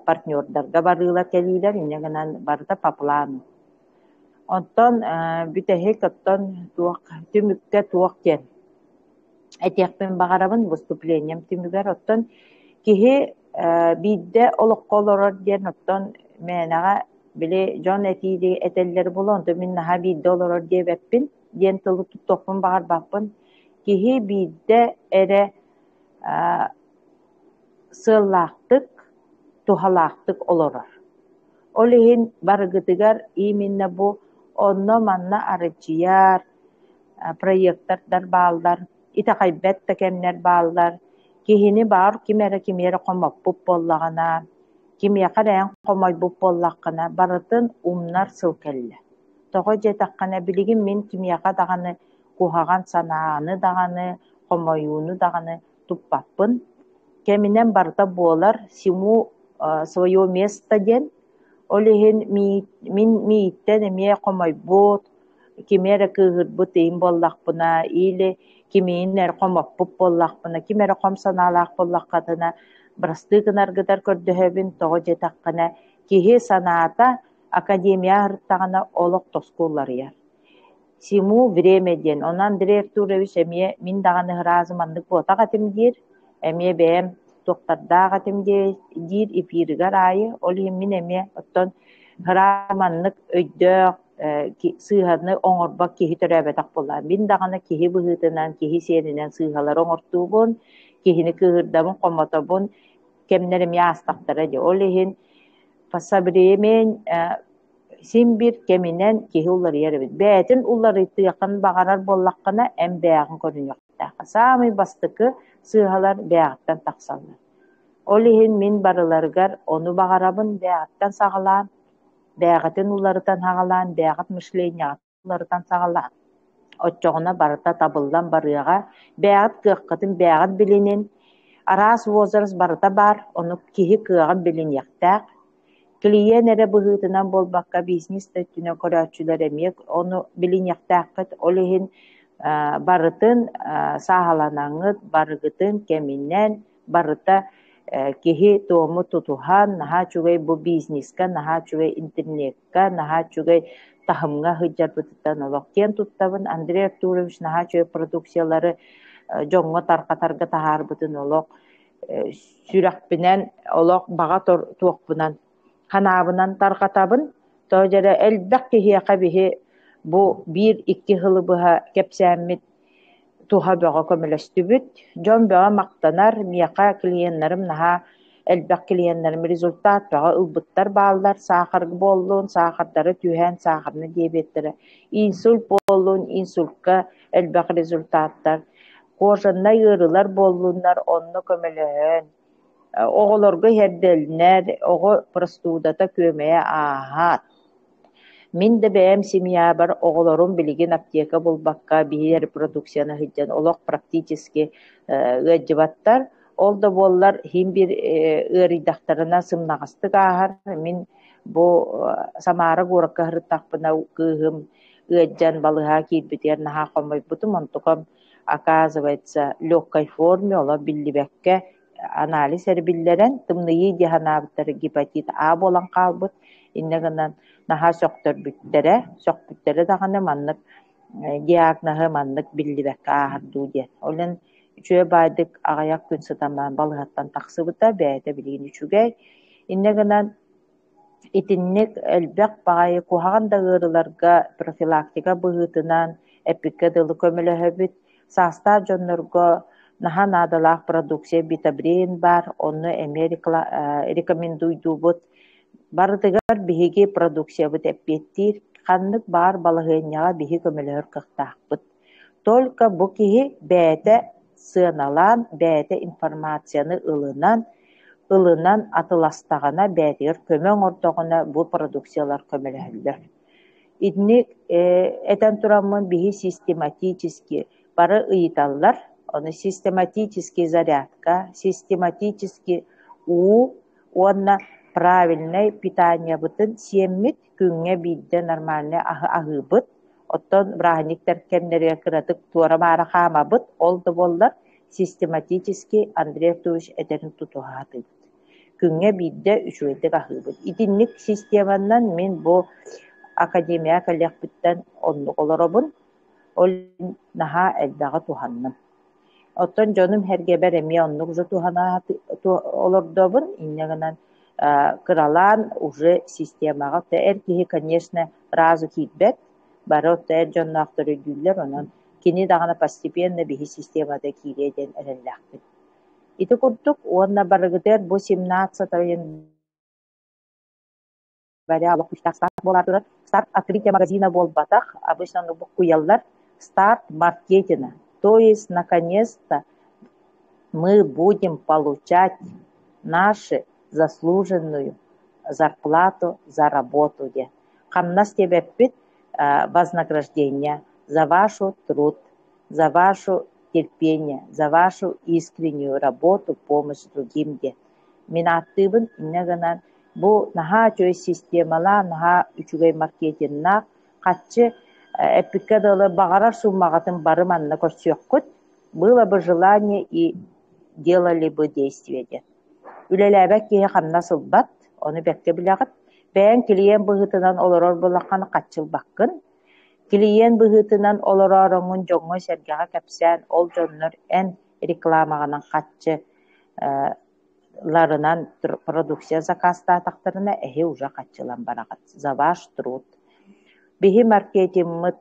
партнердарга барыылар келилер иннегенен барыта паплан. Онтон бүтехек оттон туак түмүккө туак кен. Этиякпен багарабын выступлением түмүгөр оттон кихи бидде олокколорор диэн оттон менага биле жон этиди этеллер болон то мин наха бидде олорор диэбеппин диэн тылы туттокпун багарбаппын кихи бидде эре сыллаактык тухалаактык олорор. Олихин барыгытыгар именно бу онно манна арычияр проекттардар баалдар итакайбет текемнер баалдар кихини бар кимере комоппуп боллагана кимиякараyan комойбуп боллаккана барытын умнар сылкелле. Того жетаккана билигин мен кимияка даганы кухаган санааны даганы комоюуну даганы туппаппын. Кеминен барыта болар симу свое место ден олихин мин мииттен эмие комойбут кимере кыгырбут эйин боллакпына или кимиинер комоппуп боллакпына кимере ком санаалаак боллаккатына брастыгынаргыдар көрдөһөбүн того жетаккана кихи санаата академия арыттагана олок тоскууларыяр. Симу время ден онан директорович эмие мин даганы ыраазыманнык буотагатым диир эмие бэм токтардаагатым диир эфиригар аайы олихин мин эмие оттон ыраазыманнык өйдөөх сыыханы оңорбак кихи төрөбетак боллар. Мин даганы кихи быһыытынан кихи сиэнинен сыыхалар оңортуубун кихини кыһырдабын комотобун кемнерим яастактара ди. Олихин пассабриемен симбир кеминен кихи уллары ярыбыт. Бәтин уллары тыакан багарар боллаккана эм бэягын көрүнөктака. Самый бастыкы сыыхалар бэягыттан таксаллар. Олихин мин барыларыгар ону багарабын бэягыттан сагалаан бәгатын уларытан хагалаан, бәгат мышления уларытан сагалаан. Отчоғына барыта табылдан барыға, бәгат кыаққатын бәгат білінен, арас возырыс барыта бар, оны кихи кыағын білін яқтақ. Клиен әрі бұғытынан болбаққа бизнес төттіне көрәтшілер әмек, оны білін яқтаққыт, олығын барытын сағаланаңыт, барығытын кемінен, барыта кихи тому тутухан, наха чугай бу бизнеска, наха чугай интернетка, наха чугай тахымга хыджар бытыттан олок. Кен туттабын Андрей Артурович наха чугай продукциялары жоңго таркатарга тахар бытын олок. Сүрәкпинен олок бага туокпунан, ханабынан таркатабын, тожары элбек кихияка бихи бу 1-2 хылы быха кепсәммит туха бөҕө көмөлөстүбүт, жон бөҕө мактанар, мияка клиеннерим наха элбек клиеннерим результат бөҕө ылбыттар бааллар, сахаргы боллун, сахардары түһэн, сахарны диабеттері, инсульт боллун, инсультка элбек результаттар, кожанна ырылар боллуннар, онны көмөлөһөн, оҕолорго херделнер, оҕо простудата көмөйө аахат. Мин де бәйәм семья бар оғыларым білеген аптека болбаққа бейер продукцияны хыджан олық практически ғаджыбаттар. Ол да боллар хим бір ұридақтарына сымнағыстық ағар. Мин бұл самары ғораққа ғырттақпына күйім ғаджан балыға кейбітер наға қомай бұтым. Онтықым оказывается легкой форме ола білдібәкке анализ әрбілдерін тымнығы деханабыттары гепатит А болан қалбыт. Иннегенен наха соқтор бүттере дағаны маннык диагнозы маннык билдибекке ахардуу диен. Олен үчүе байдык агаяк күн сытаман балыгаттан таксыбыта бәйте билигин үчүгей. Иннегенен итинник элбек багайы кухаган дагырыларга профилактика быһытынан эпикке дылы көмөлөһөбүт саста жоннорго наха надалаах продукция битабрин бар, онны Америка рекомендуйдубут. Барытыгар биһиги продукция бут эппеттир, ханнык баар балыгыняга биһи көмөлөр кыктаахпыт. Только бу киһи бээте сыаналаан, бээте информацияны ылынан атыластаҕына бээтигэр көмөң ордоҕуна бу продукциялар көмөлөһөллөр. Идник этен тураммын биһи систематически бары ыйыталлар, оны систематически зарядка, систематически уонна правильный питание бытын сиэммит күңҥэ биирдэ нормальный аһыыбыт, оттон браханиктер кемнерге кыратык туора баара хаамабыт, ол да боллар систематически Андрей Артурович этерин тутуһаатыбыт. Күңҥэ биирдэ үчүгэйдик аһыыбыт. Итинник системанан мен бу академия каллиахпыттан оннук олоробун, ол наһаа элбэҕэ туханным. Оттон дьонум хергебер эмиэ оннук уже туханаа олордобун, иннегынан кыралаан уже системаға. Эр киһи, конечно, разу киирбэт, бары отта эр дьонноохтор өйдүүллэр, онон кини даҕана постепенно биһи системада киириэдэн эрэллээхпит. Ити курдук уонна барыгытер бу 17 район Вариалов старт болатыр. Старт открытия магазина болбатах. Обычно ну куяллар старт маркетинга. То есть, наконец-то, мы будем получать нашу заслуженную зарплату за работу. Хамнас тебе пит вознаграждение за вашу труд, за вашу терпение, за вашу искреннюю работу, помощь другим. Минаттыбын иннеганан бу наха чөй системала, наха үчүгэй маркетинна катчы эпикадалы багарар суммагатын барыманна көрсөккүт. Было бы желание и делали бы действие. Үлеләбәк кие хамна сылбат, оны бәкке билягат. Бән клиент быгытынан олорор булаккан катчыл баккын. Клиент быгытынан олорорongун жоңго сергага кепсән ол жоннор эн рекламаганан катчы ларынан продукция заказта тактарына эхе уже катчылан барагат. За ваш труд. Биһи маркетинг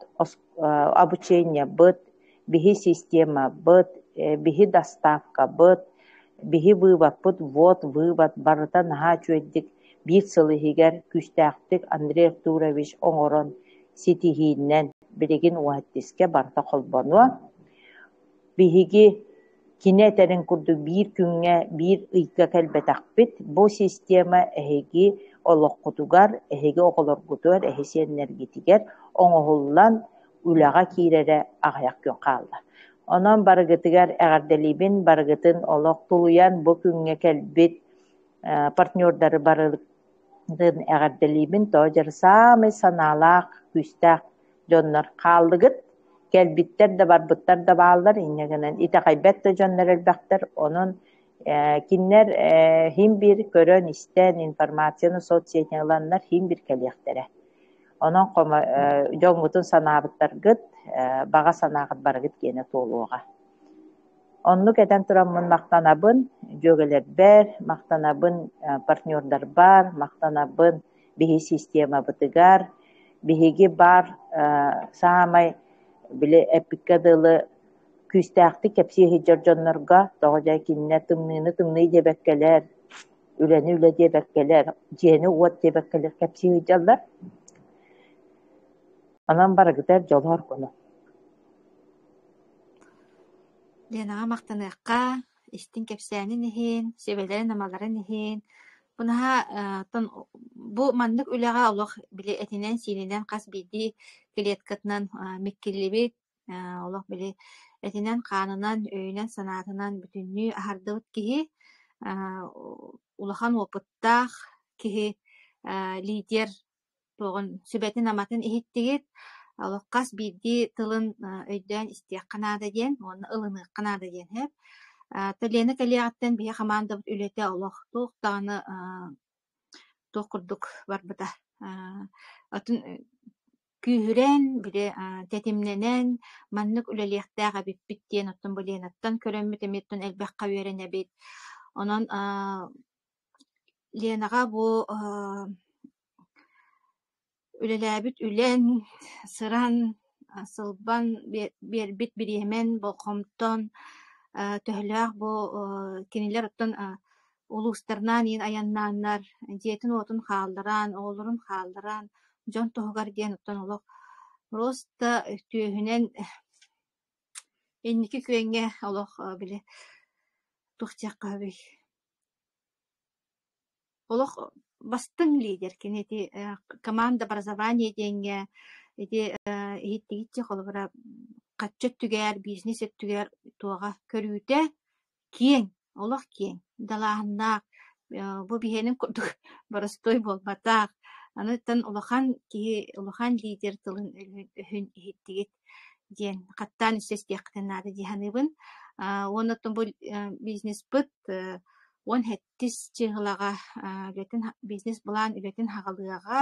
обучение быт, биһи система быт, биһи доставка быт, биһи вывод быт, вывод барыта наха чуэддик бир сылыһигер күстээхтик Андрей Артурович оҥорон ситиһииннен билигин уаттиске барта холбонуа. Биһиги кини этерин курду бир күңҥэ бир ыйка кэлбэтахпит. Бу система эһиги олоққутугар, эһиги оҕолоргутугар, эһиси энергетигер оҥоһуллан үлэҕэ киирэри аҕайах күн хаалла. Онон барыгытыгар эҕэрдэлибин барыгытын олоқ тулуян бу күңҥэ кэлбит партнердары барыгытын эҕэрдэлибин тоожар самый санаалаах күстээх дьоннор хааллыгыт кэлбиттер да барбыттар да бааллар иннегенен итаҕайбэт да дьоннор элбэхтэр онон киннер хим бир көрөн истен информацияны соцсетияланнар хим бир кэлиэхтерэ. Онон жоңгутун санаабыттаргыт бага санаагыт барыгыт киэне туолуога. Оннук этен тураммын мактанабын жөгелербер, мактанабын партнердар бар, мактанабын биһи система бытыгар, биһиги бар самай биле эпикадылы күстээхти кепсиэхи дьордьоннорго тоҕо кинне тымныйы дебеккелер, үлэни үлэ дебеккелер, дьиэни уот дебеккелер кепсиэхи дьаллар. Онон барыгытар жолор кону. Ленаға мақтаныаққа, истин кепсәнин иһин, себелерин амаларын иһин. Бунаһа бу маннык үлэҕэ олох биле этинен сининен хас биди клеткатынан миккиллибит олох биле этинен хаанынан өйнен санаатынан бүтүннүү ахардыбыт киһи улахан опыттаах киһи лидер тоҕун сүбэтин аматын иһиттигит олоххас биди тылын өйдөөн истиэхханаада диэн уонна ылыныыкканаада диэн хэп Талена калиаттан бия хамаандабыт үлете олох туохтааны туох курдук барбыта. Атын күүһүрэн биле тетимненен маннык үлелиэхтээҕэ биппиттиэн оттон булиэнаттан көрөммүт эмиттен элбэхха үөрэнэ бит. Онон Ленаға бу үлелээбит үлэн сыран сылбан биэрбит бириэмен болхомтон төһөлөөх бу кинилер оттон улустарнаан иин аяннааннар диэтин оотун хаалларан, оолорун хаалларан, жон тоһугар диэн оттон олох просто түйөһүнэн энники күөҥҥэ олох били тухтиаккаабый олох бастың лидер кинети команда образование диэҥҥэ ити иһиттигитти холобура каччы түгээр бизнес түгээр туага көрүүтэ киэң олох киэң далаахнаах бу биһэнин курдук барыстой болбатаах анытан улахан лидер тылын өһүн иһиттигит диэн каттаан үсэстиэхтэннаады диһаныбын уоннаттан бу бизнес быт уон хэттис чыгылага бизнес булаан үлэтин хагалыага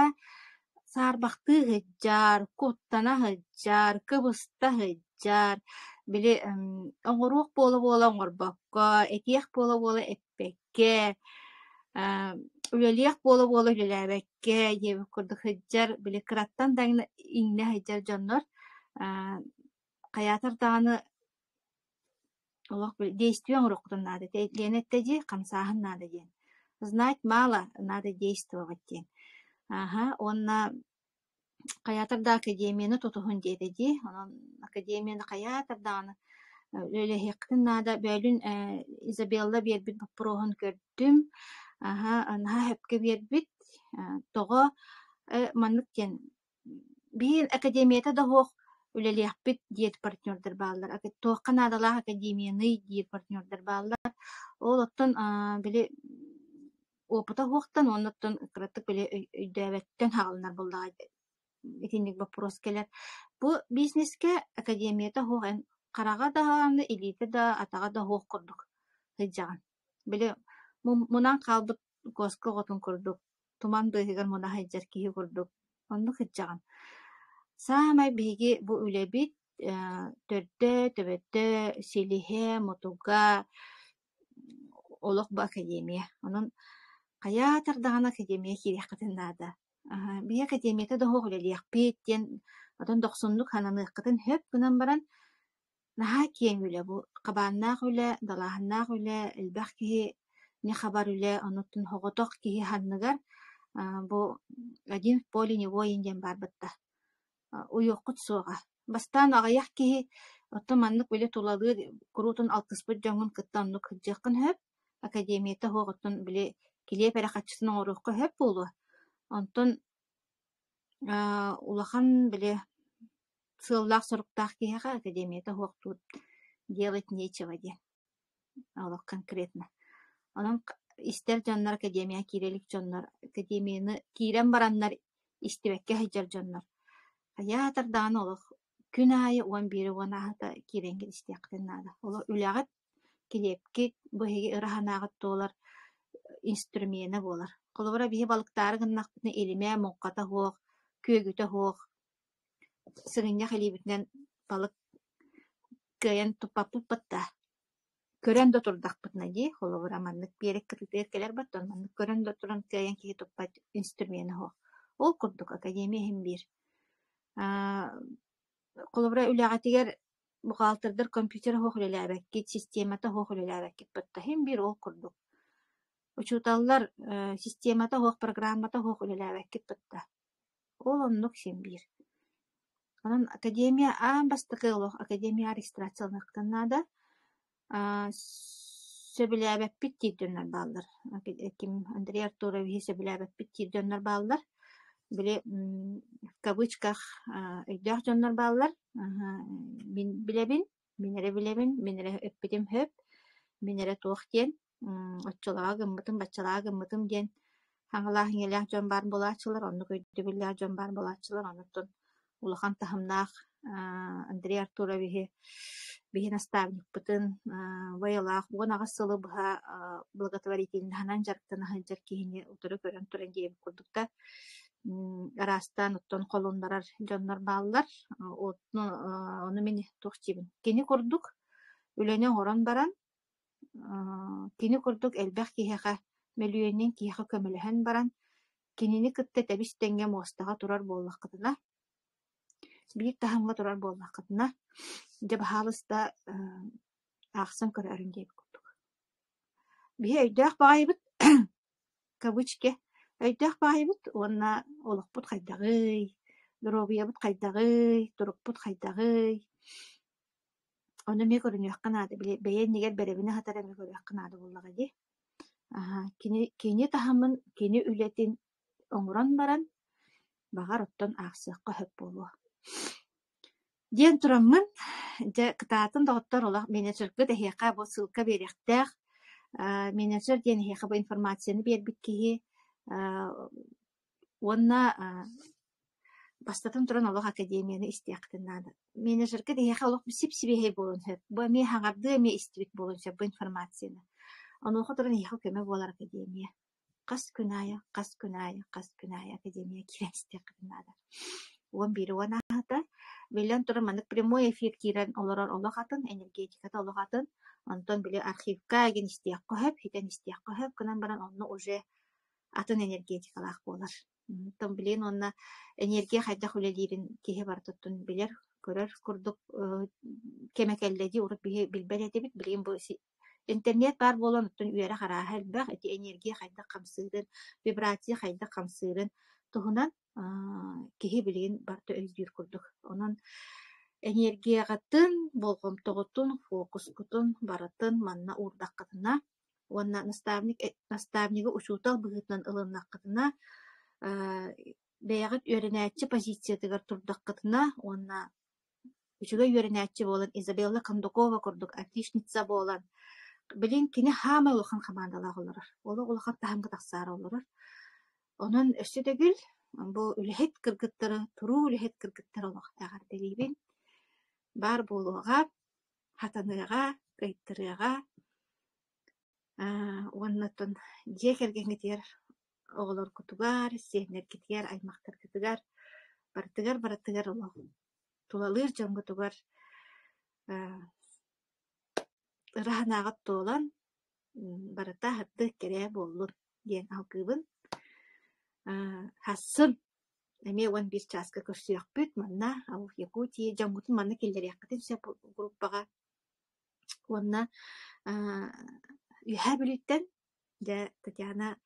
саарбахты хыджаар куттана хыджаар кыбыста хыджаар били оҥоруох буола оҥорбокко этиэх буола эппекке үлэлиэх буола үлэлээбекке диэби курдук хыджар били кыраттан дагына иҥне хыджар дьоннор каятар дааны олох действие оҥоруохтун наада ленеттэди хамсааһын наада диэн знать мало надо действовать диэн онна каятар да академияны тутуһун диэтэди онон академияны каятар дааны үлэлэһиэхтин наада бөөлүн Изабелла биэрбит буппуруоһун көрдүм анха хөпкө биэрбит тоҕо маннык диэн биин академията да хуох үлэлиэхпит диэт партнердер бааллар туохха наадалаах академияны диэт партнердер бааллар ол оттон били опыта хуохтан онноттон кыраттык били өйдөөбөттөн хагалнар буллаа итинник вопрос келер бу бизнеске академията хуох карага дааны илите да атага да хуох курдук хыджаган били мунан калбыт коска готун курдук туман быыгар муна хыджар киһи курдук онну хыджаган саамай биһиги бу үлэбит төрдө төбөттө силиһэ мотуга олох бу академия онон каятар даана академия кириэххытыннаада бия академията да хуох үлэлиэхпит диэн отон дохсуннук хананыаххытын хөп гынан баран наһаа киэң үлэ бу кабааннаах үлэ далааһыннаах үлэ элбэх киһи не хабар үлэ онуттун хоҕотох киһи ханныгар бу один в поле не воин диэн барбытта уйуоххут суоҕа бастаан аҕайах киһи отто маннык били тулалыы куруутун алтыспыт дьоҥҥун кытта оннук хыджыаххын хөп академията хуох оттон били килиэ пэрэхаччытын оҥоруохха хөп буолуо онтон улахан били сыаллаах соруктаах киһиэхэ академията хуох тут делать нечего диэн олох конкретно онон истер дьоннор академия киирэлик дьоннор академияны киирэн бараннар истибэкке хыджар дьоннор каятар даана олох күн аайы уон бири уонааһыта киирэҥҥи истиэхтэннаада олох үлэҕит килиэпкит быһиги ыраһанааҕыт туолар инструмена буолар холобура биһи балыктаары гыннахпытына илимээ моҥхата хуох күөгүтэ хуох сыгынньах илиибитинэн балык кыайан туппаппыт батта көрөн да турдахпытына дии холобура маннык биэрик кытытыыр келер баттон маннык көрөн да туран кыайан киһи туппат инструмена хуох ол курдук академия хим биир холобура үлэҕэтигэр бухгалтerdер компьютер хуох үлэлээбэккит системата хуох үлэлээбэккит батта хим биир ол курдук учуталлар системата хуох программата хуох үлэлээбэккит батта ол оннук сим биир онон академия бастыкы олох академия регистрациялыктаннаада сөбүлээбэппит тиирдьоннор бааллар ким Андрей Артурович сөбүлээбэппит тиирдьоннор бааллар били в кавычках өйдөөх дьоннор бааллар мин билебин минере билебин минере өппитим хөп минере туох диэн оччолаға гыммытым баччалаға гыммытым диэн хаҥалаах иҥэлээх дьон баар булаачылар оннук өйдөбүлээх дьон баар булаачылар онуттун улахан таһымнаах Андрей Артурович биһи наставникпытын быйылаах буон аҕассылы быһа благотворительныһанан дьарыктана хыджар киһини утары көрөн туран диэбит курдукта арастан оттон холуннарар дьоннор бааллар ону мини туох тиибин кини курдук үлэне орон баран кини курдук элбэх киһиэхэ мөлүөннин киһиэхэ көмөлөһөн баран кинини кытта тэбис тэҥҥэ муостаҕа турар буоллаххытына биир таһымга турар буоллаххытына дьабаһаалыста аахсан көрөөрүн диэбит курдук биһи өйдөөх баҕайыбыт кавычке Өйдөх баайбыт, онна олохпут хайдагый, дробиябыт хайдагый, турукпут хайдагый. Оны ме көрүнүөхкан ады, бэйэн нигер бэребине хатара ме көрүөхкан ады буллага ди. Кини тахамын, кини үлетин оңуран баран, бағар оттон аақсыаққа хөп болу. Диэн тураммын, кытаатын доғыттар олақ менеджергі дәхеқа бұл сылка беректәқ, менеджер диэн хеқа бұл информацияны бербит кихи, онна бастатын туран олақ академияны истияқтынады. Менеджергі дәхеқа олақ сип-сибехей болын хөп, бұл ме хаңарды ме истивит болын сөп бұл информацияны. Онуға туран хеқа көмі болар академия. Қас күнайы академия кирен истияқтынады. Он бири уана хата, билен тура манык прямой эфир кирен олорор олохатын, энергетиката олохатын, онтон биле архивка ген истияк көһөп, хитен истияк көһөп, кынан баран онны уже атын энергетикалаах болар. Онтон билен онна энергия хайда хүлелирин кихе бар туттун билер, көрөр курдук кемекелледи уруп билбелети бит, билен бу интернет бар болон оттон үйәрі қараһал бақ, эти энергия хайда камсырын, вибрация хайда камсырын, туһунан киһи билигин барты өйдүр курдук. Онон энергиягатын, болгомтоготун, фокускутун, баратын, манна урдаккатына, онна наставнига учутал быгытынан ылыннаккатына, бэягыт үйренәтчі позициятыгар турдаккатына, онна үчүгө үйренәтчі болан Изабелла Кондукова курдук, отличница болан. Билин кини хама улахан командалаах олорор. Ола улахан тахамга тахсаара олорор. Онон өссөтөгүл, бу үлэхет кыргыттары, туруу үлэхет кыргыттары олох тагар делибин. Бар болуга, хатаныга, кайттырыга, оннотон дьекергеңетер оголор кутугар, сехнер китигер, аймактар китигер, баратыгар олох. Тулалыр жамгытугар ыраханаагат тоолан барата хатты кере боллун диэн алкыбын. Хассын эме 11 часка көрсүөкпүт манна ал Якутия жамгутун манна келлерияккатын сөп группага. Онна үйхэ бүлүттен де Татьяна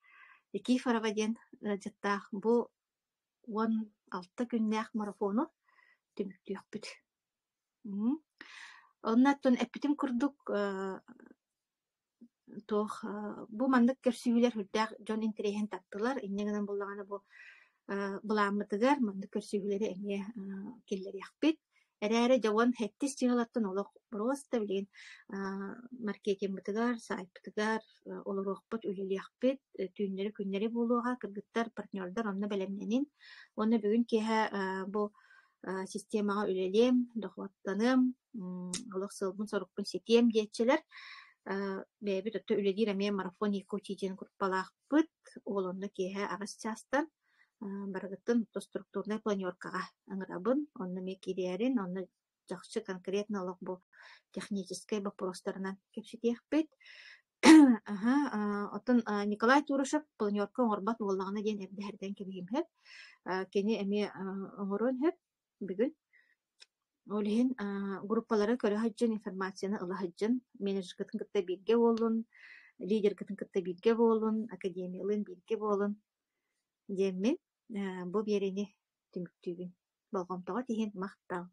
Никифорова диэн жаттаах бу 16 күннээх марафону түмүктүөкпүт. Оннаттон эппитим курдук тох бу мандык көрсүйлер хүрдәк жон интереген таптылар. Иннегенен буллаганы бу буламытыгар мандык көрсүйлери эме келлер яхпит. Эрәре жаван хеттис җыгалаттан олок просто билген маркетинг битыгар, сайт битыгар, олорокпут үлели яхпит, түннәре күннәре булуга кыргыттар партнердар онны белемненин. Онны бүгүн кеһә бу системага үлелем, дохваттаным, олох сылбын сорукпун сетем диетчелер. Бәйбит отто үлелир әме марафон Якутияден группалаақпыт, олонны кеһә агас частан баргыттын структурный планеркага аңырабын, онны ме кирерин, онны жақшы конкретно олох бу технический вопростарынан кепсетиэхпит. Отон Николай Турышев планерка оңорбат боллагына ден эбдәһәрдән кебиһимһеп, кени әме оңорон-хөп бүгүн олиһин группалары көрө хаджын информацияны ыла хаджын, менеджер кытын кытта бирге болун, лидер кытын кытта бирге болун, академиялын бирге болун диэммин бу берени түмүктүүгүн болгомтого тиһин мактал.